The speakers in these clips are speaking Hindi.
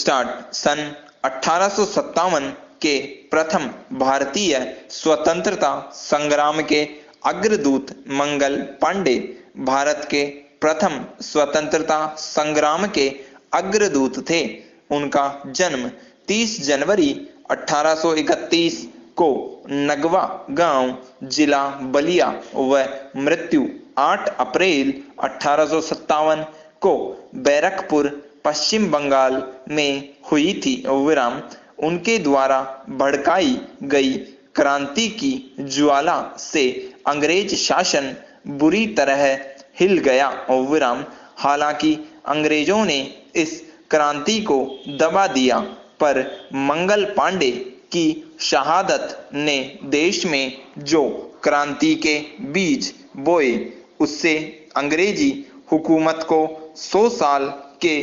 स्टार्ट। सन 1857 के प्रथम भारतीय स्वतंत्रता संग्राम के अग्रदूत मंगल पांडे भारत के प्रथम स्वतंत्रता संग्राम के अग्रदूत थे। उनका जन्म 30 जनवरी 1831 को नगवा गांव, जिला बलिया व मृत्यु 8 अप्रैल 1857 को बैरकपुर, पश्चिम बंगाल में हुई थी। विराम उनके द्वारा भड़काई गई क्रांति की ज्वाला से अंग्रेज शासन बुरी तरह हिल गया। विराम हालांकि अंग्रेजों ने इस क्रांति को दबा दिया, पर मंगल पांडे की शहादत ने देश में जो क्रांति के बीज बोए, उससे अंग्रेजी हुकूमत को 100 साल के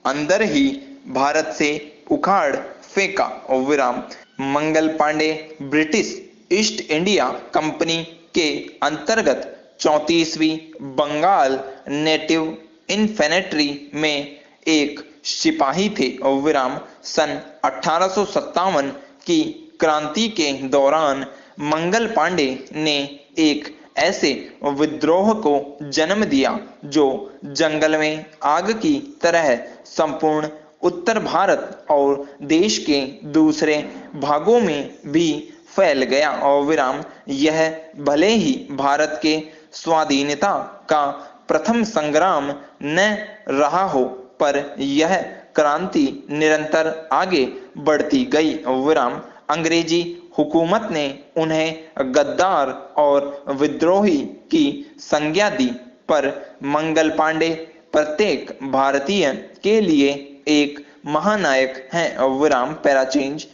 अंदर ही भारत से उखाड़ फेंका। विराम Mangal Pandey British East India Company के अंतर्गत 34वीं बंगाल नेटिव इन्फेंट्री में एक सिपाही थे। विराम सन 1857 की क्रांति के दौरान मंगल पांडे ने एक ऐसे विद्रोह को जन्म दिया जो जंगल में आग की तरह संपूर्ण उत्तर भारत और देश के दूसरे भागों में भी फैल गया। और विराम यह भले ही भारत के स्वाधीनता का प्रथम संग्राम न रहा हो, पर यह क्रांति निरंतर आगे बढ़ती गई। विराम अंग्रेजी हुकूमत ने उन्हें गद्दार और विद्रोही की संज्ञा दी, पर मंगल पांडे प्रत्येक भारतीय के लिए एक महानायक हैं। विराम पैराचेंज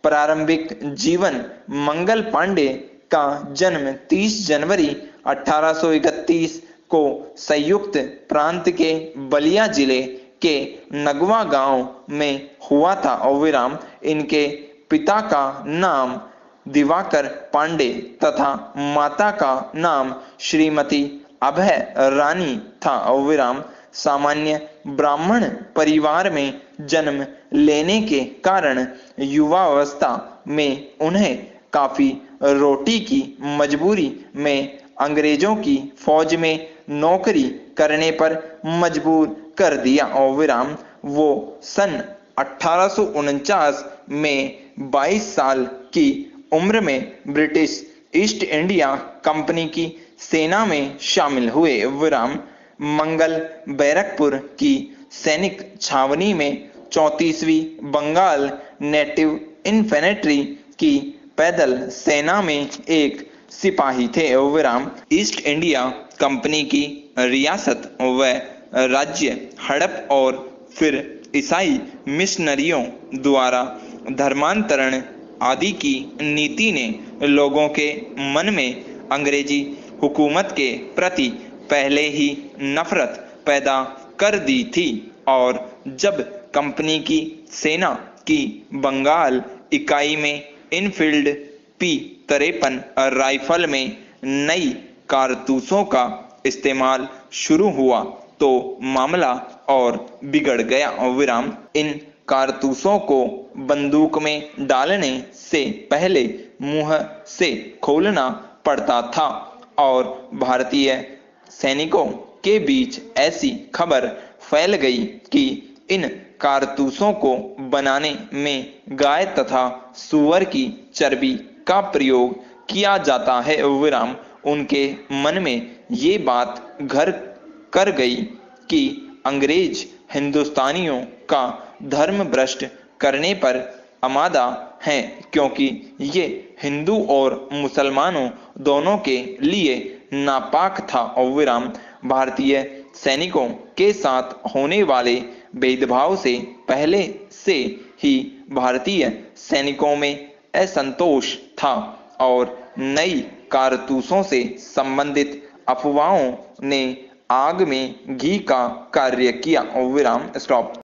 प्रारंभिक जीवन मंगल पांडे का जन्म 30 जनवरी 1831 को संयुक्त प्रांत के बलिया जिले के नगवा गांव में हुआ था। विराम इनके पिता का नाम दिवाकर पांडे तथा माता का नाम श्रीमती अभय रानी था। विराम सामान्य ब्राह्मण परिवार में जन्म लेने के कारण युवावस्था में उन्हें काफी रोटी की मजबूरी में अंग्रेजों की फौज में नौकरी करने पर मजबूर कर दिया। और विराम वो सन 1849 में 22 साल की उम्र में ब्रिटिश ईस्ट इंडिया कंपनी की सेना में शामिल हुए। विराम मंगल बैरकपुर की सैनिक छावनी में 34वीं बंगाल नेटिव इन्फेंट्री की पैदल सेना में एक सिपाही थे। विराम ईस्ट इंडिया कंपनी की रियासत व राज्य हड़प और फिर ईसाई मिशनरियों द्वारा धर्मांतरण आदि की नीति ने लोगों के मन में अंग्रेजी हुकूमत के प्रति पहले ही नफरत पैदा कर दी थी, और जब कंपनी की सेना की बंगाल इकाई में इनफील्ड P53 राइफल में नई कारतूसों का इस्तेमाल शुरू हुआ तो मामला और बिगड़ गया। विराम इन कारतूसों को बंदूक में डालने से पहले मुंह से खोलना पड़ता था, और भारतीय सैनिकों के बीच ऐसी खबर फैल गई कि इन कारतूसों को बनाने में गाय तथा सूअर की चर्बी का प्रयोग किया जाता है। विराम उनके मन में ये बात घर कर गई कि अंग्रेज हिंदुस्तानियों का धर्म भ्रष्ट करने पर आमादा हैं, क्योंकि ये हिंदू और मुसलमानों दोनों के लिए नापाक था। और विराम भारतीय सैनिकों के साथ होने वाले भेदभाव से पहले से ही भारतीय सैनिकों में असंतोष था, और नई कारतूसों से संबंधित अफवाहों ने आग में घी का कार्य किया। विराम स्टॉप।